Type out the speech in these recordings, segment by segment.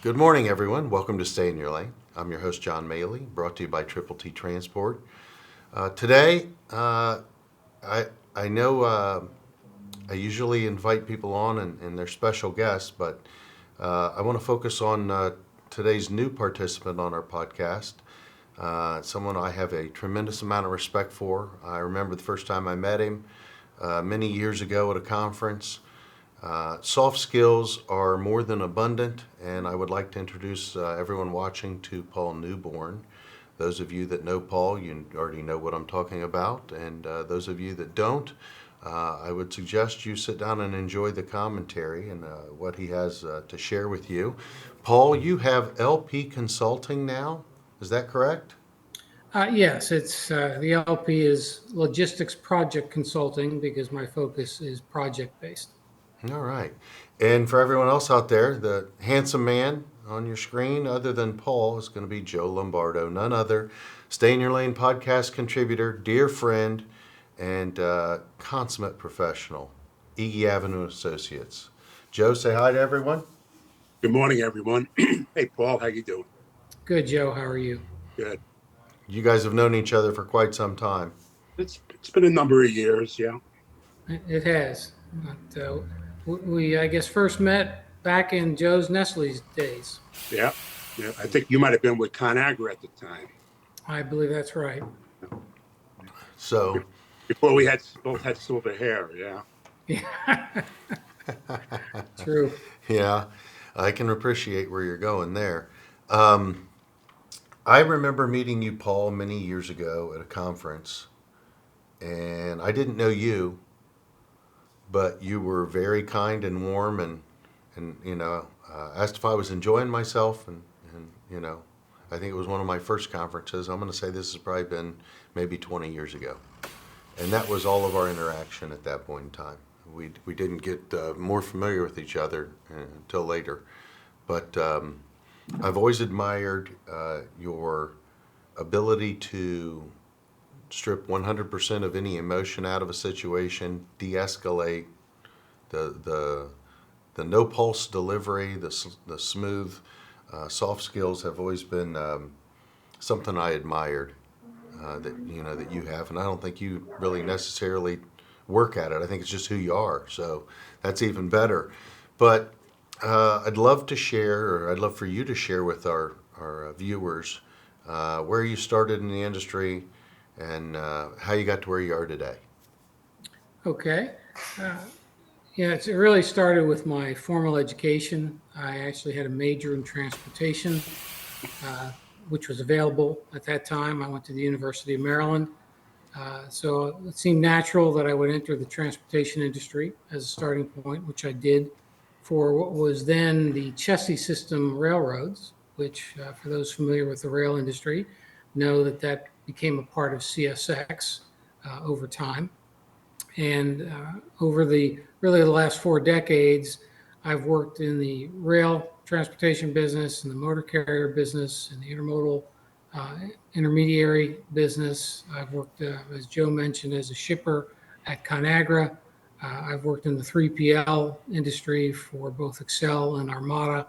Good morning, everyone. Welcome to Stay in Your Lane. I'm your host, John Mahle, brought to you by Triple T Transport. Today, I know I usually invite people on and they're special guests, but I want to focus on today's new participant on our podcast, someone I have a tremendous amount of respect for. I remember the first time I met him many years ago at a conference. Soft skills are more than abundant, and I would like to introduce everyone watching to Paul Newbourne. Those of you that know Paul, you already know what I'm talking about, and those of you that don't, I would suggest you sit down and enjoy the commentary and what he has to share with you. Paul, you have LP Consulting now, is that correct? Yes, it's the LP is logistics project consulting because my focus is project based. All right. And for everyone else out there, the handsome man on your screen, other than Paul, is going to be Joe Lombardo, none other. Stay in Your Lane podcast contributor, dear friend, and consummate professional, Iggy Avenue Associates. Joe, say hi to everyone. Good morning, everyone. Hey, Paul, how you doing? Good, Joe. How are you? Good. You guys have known each other for quite some time. It's been a number of years, yeah. It has. But, we I guess first met back in Joe's Nestle's days. Yeah. Yeah. I think you might have been with ConAgra at the time. I believe that's right. So, Before we both had silver hair, yeah. Yeah, true. yeah, I can appreciate where you're going there. I remember meeting you, Paul, many years ago at a conference, and I didn't know you, but you were very kind and warm, and asked if I was enjoying myself, and I think it was one of my first conferences. I'm going to say this has probably been maybe 20 years ago, and that was all of our interaction at that point in time. We didn't get more familiar with each other until later, but I've always admired your ability to strip 100% of any emotion out of a situation, de-escalate, the no pulse delivery, the smooth soft skills have always been something I admired that you have, and I don't think you really necessarily work at it. I think it's just who you are, so that's even better. But I'd love for you to share with our viewers where you started in the industry and how you got to where you are today. Okay. Yeah, it really started with my formal education. I actually had a major in transportation, which was available at that time. I went to the University of Maryland. So it seemed natural that I would enter the transportation industry as a starting point, which I did for what was then the Chessie System Railroads, which, for those familiar with the rail industry, know that became a part of CSX over time. And over the last 4 decades, I've worked in the rail transportation business, in the motor carrier business, in the intermodal intermediary business. I've worked, as Joe mentioned, as a shipper at ConAgra. I've worked in the 3PL industry for both Excel and Armada,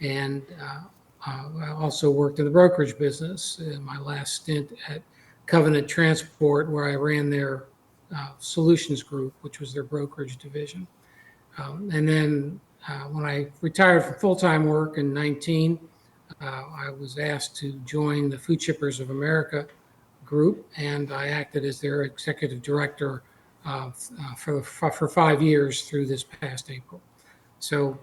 and I also worked in the brokerage business in my last stint at Covenant Transport, where I ran their solutions group, which was their brokerage division. And then when I retired from full-time work in 19, I was asked to join the Food Shippers of America group, and I acted as their executive director for 5 years through this past April. So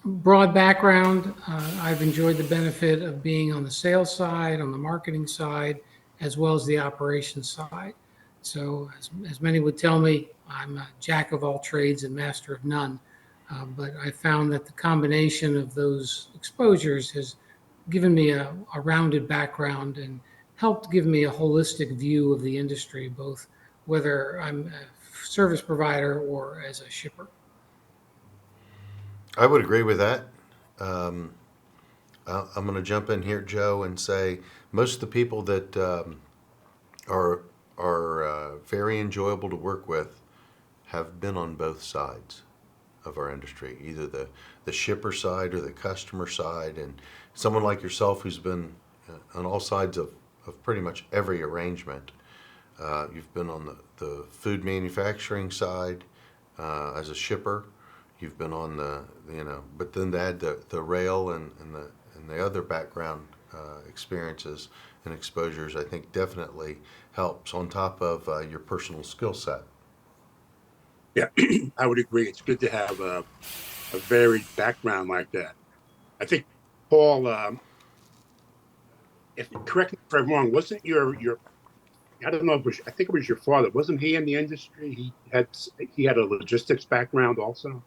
broad background, I've enjoyed the benefit of being on the sales side, on the marketing side, as well as the operations side. So as many would tell me, I'm a jack of all trades and master of none. But I found that the combination of those exposures has given me a rounded background and helped give me a holistic view of the industry, both whether I'm a service provider or as a shipper. I would agree with that. I'm going to jump in here, Joe, and say most of the people that are very enjoyable to work with have been on both sides. of our industry, either the shipper side or the customer side. And someone like yourself who's been on all sides of pretty much every arrangement. You've been on the food manufacturing side as a shipper. You've been on but then to add the rail and the other background experiences and exposures, I think definitely helps on top of your personal skill set. Yeah, I would agree. It's good to have a varied background like that. I think, Paul, if correct me if I'm wrong, wasn't your I don't know if it was, I think it was your father. Wasn't he in the industry? He had a logistics background also.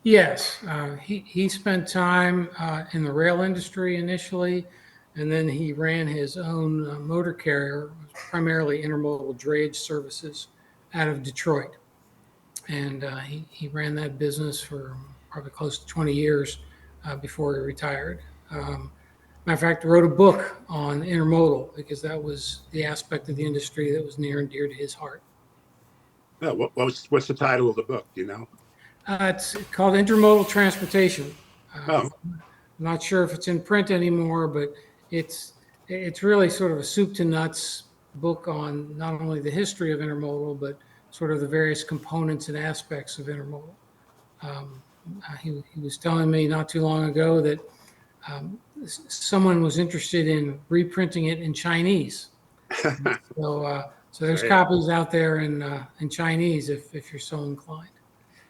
Yes, he spent time in the rail industry initially, and then he ran his own motor carrier, primarily intermodal drayage services, out of Detroit. And he ran that business for probably close to 20 years before he retired. Matter of fact, I wrote a book on intermodal because that was the aspect of the industry that was near and dear to his heart. No, what's the title of the book? Do you know? It's called Intermodal Transportation. Oh, I'm not sure if it's in print anymore, but it's it's really sort of a soup to nuts book on not only the history of intermodal, but sort of the various components and aspects of intermodal. Um, he was telling me not too long ago that someone was interested in reprinting it in Chinese. So there's great. copies out there in Chinese if you're so inclined.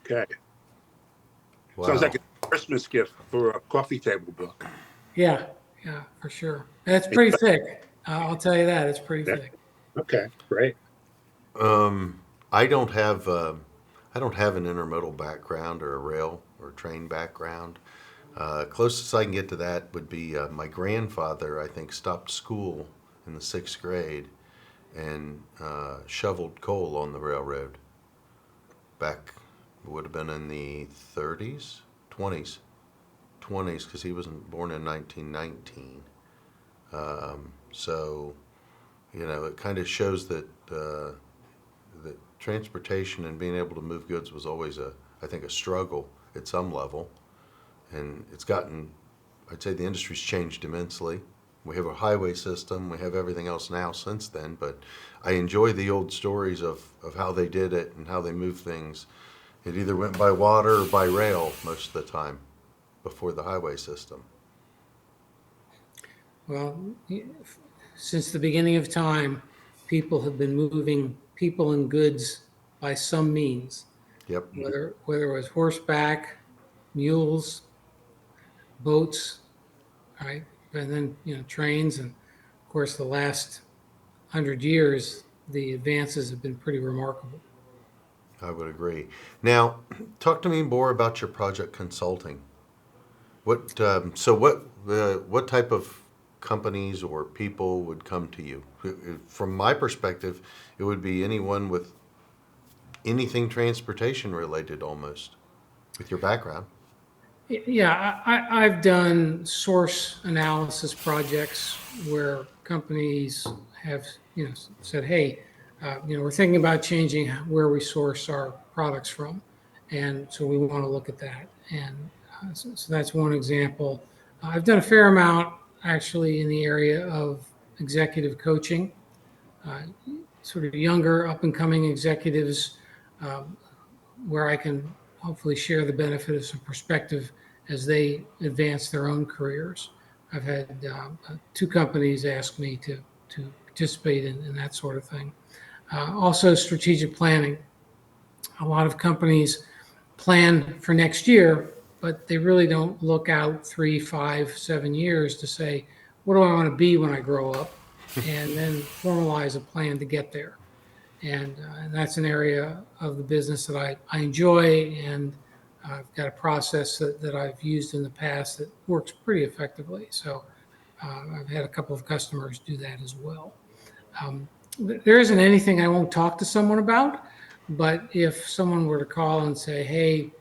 Okay. Sounds like Wow. a Christmas gift for a coffee table book. Yeah, yeah, for sure. It's pretty thick. I'll tell you that. It's pretty Yeah. thick. Okay, great. I don't have I don't have an intermodal background or a rail or train background. Closest I can get to that would be my grandfather. I think stopped school in the sixth grade and shoveled coal on the railroad. Back would have been in the 30s, 20s, 20s, because he wasn't born in 1919. So it kind of shows that transportation and being able to move goods was always I think, a struggle at some level, and it's gotten. I'd say the industry's changed immensely. We have a highway system. We have everything else now since then, but I enjoy the old stories of how they did it and how they moved things. It either went by water or by rail most of the time before the highway system. Well, since the beginning of time, people have been moving people and goods by some means, Yep. whether it was horseback, mules, boats, right, and then trains, and of course the last 100 years, the advances have been pretty remarkable. I would agree. Now, talk to me more about your project consulting. What type of companies or people would come to you? From my perspective, it would be anyone with anything transportation related almost with your background. Yeah, I've done source analysis projects where companies have, said, "Hey, we're thinking about changing where we source our products from, and so we want to look at that." And so that's one example. I've done a fair amount actually in the area of executive coaching, uh, sort of younger, up and coming executives, um, where I can hopefully share the benefit of some perspective as they advance their own careers. I've had two companies ask me to participate in that sort of thing. Also, strategic planning. A lot of companies plan for next year, but they really don't look out 3, 5, 7 years to say, what do I want to be when I grow up? And then formalize a plan to get there. And that's an area of the business that I enjoy, and I've got a process that I've used in the past that works pretty effectively. So I've had a couple of customers do that as well. Um, there isn't anything I won't talk to someone about, but if someone were to call and say, "Hey,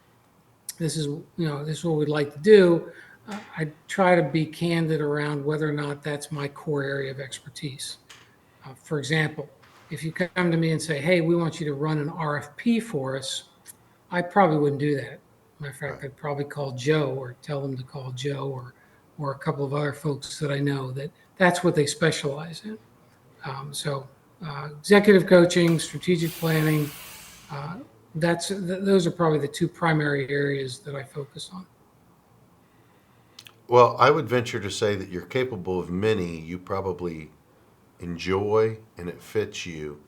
this is what we'd like to do," I try to be candid around whether or not that's my core area of expertise. For example, if you come to me and say, "Hey, we want you to run an RFP for us," I probably wouldn't do that. Matter of fact, Right. I'd probably call Joe or tell them to call Joe or a couple of other folks that I know that's what they specialize in. Executive coaching, strategic planning, uh, those are probably the two primary areas that I focus on. Well, I would venture to say that you're capable of many you probably enjoy and it fits you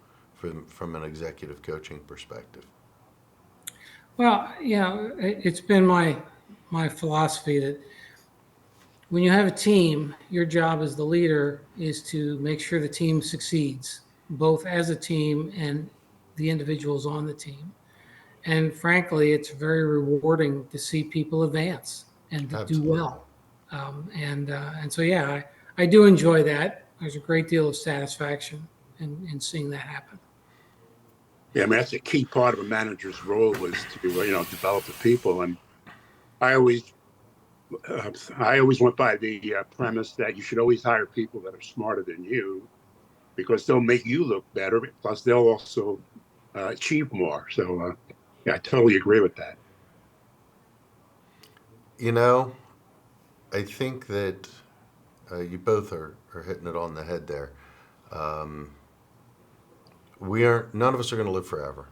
from an executive coaching perspective. Well, it's been my philosophy that when you have a team, your job as the leader is to make sure the team succeeds, both as a team and the individuals on the team. And frankly, it's very rewarding to see people advance and to do Absolutely. well. And so, yeah, I do enjoy that. There's a great deal of satisfaction in seeing that happen. Yeah, I mean that's a key part of a manager's role is to develop the people. And I always I always went by the premise that you should always hire people that are smarter than you because they'll make you look better. Plus, they'll also achieve more. So, yeah, I totally agree with that. You know, I think that you both are hitting it on the head there. Um, none of us are going to live forever.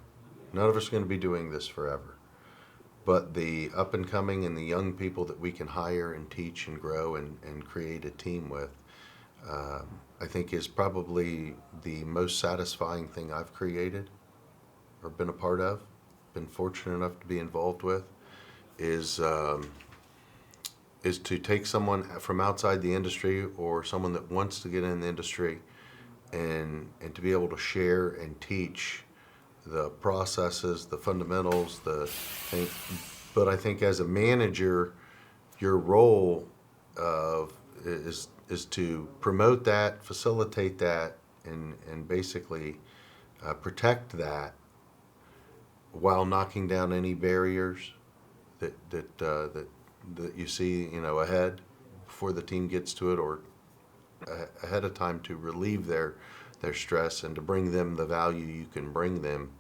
None of us are going to be doing this forever. But the up and coming and the young people that we can hire and teach and grow and create a team with, I think is probably the most satisfying thing I've created or been a part of, been fortunate enough to be involved with, is is to take someone from outside the industry or someone that wants to get in the industry and to be able to share and teach the processes, the fundamentals, the thing. But I think as a manager, your role of is to promote that, facilitate that, and basically protect that while knocking down any barriers that you see ahead before the team gets to it or ahead of time to relieve their stress and to bring them the value you can bring them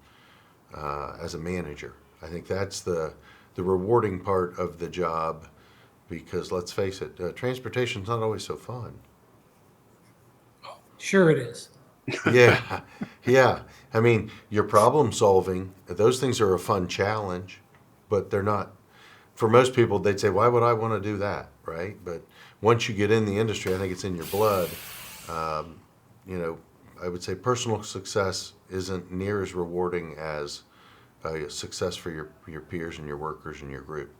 as a manager. I think that's the rewarding part of the job because let's face it, transportation's not always so fun. Sure, it is. Yeah, yeah. I mean, your problem solving, those things are a fun challenge, but they're not. For most people, they'd say, "Why would I want to do that?" Right? But once you get in the industry, I think it's in your blood. Um, I would say personal success isn't near as rewarding as success for your peers and your workers and your group.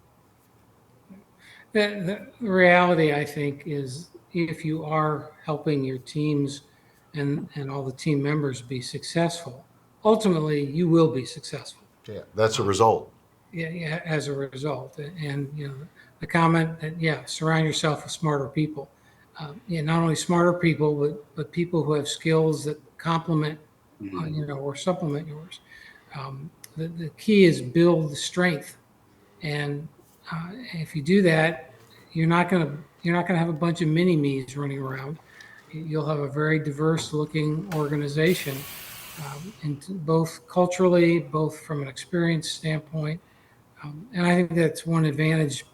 The reality, I think, is if you are helping your teams and all the team members be successful, ultimately you will be successful. Yeah, that's a result. Yeah, as a result. And the comment that surround yourself with smarter people. Not only smarter people, but people who have skills that complement, Mm. or supplement yours. The key is build the strength, and if you do that, you're not gonna have a bunch of mini me's running around. You'll have a very diverse looking organization, and both culturally, both from an experience standpoint. And I think that's one advantage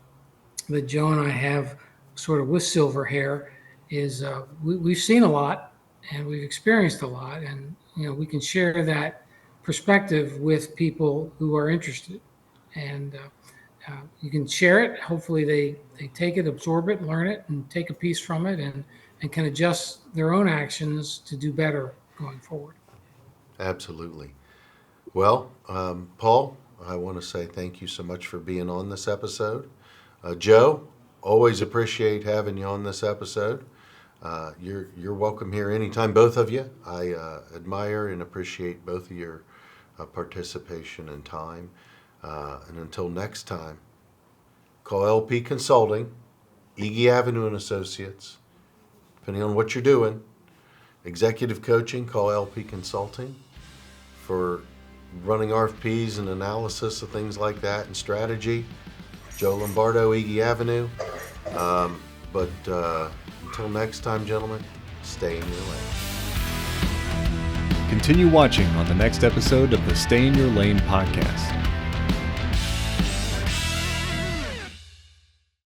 that Joe and I have sort of with silver hair is we've seen a lot and we've experienced a lot, and we can share that perspective with people who are interested, and you can share it. Hopefully, they take it, absorb it, learn it, and take a piece from it, and can adjust their own actions to do better going forward. Absolutely. Well, Paul, I want to say thank you so much for being on this episode. Joe, always appreciate having you on this episode. You're welcome here anytime, both of you. I admire and appreciate both of your participation and time. And until next time, call LP Consulting, Iggy Avenue and Associates. Depending on what you're doing, executive coaching, call LP Consulting. For running RFPs and analysis of things like that and strategy, Joe Lombardo, Iggy Avenue. But until next time, gentlemen, stay in your lane. Continue watching on the next episode of the Stay in Your Lane podcast.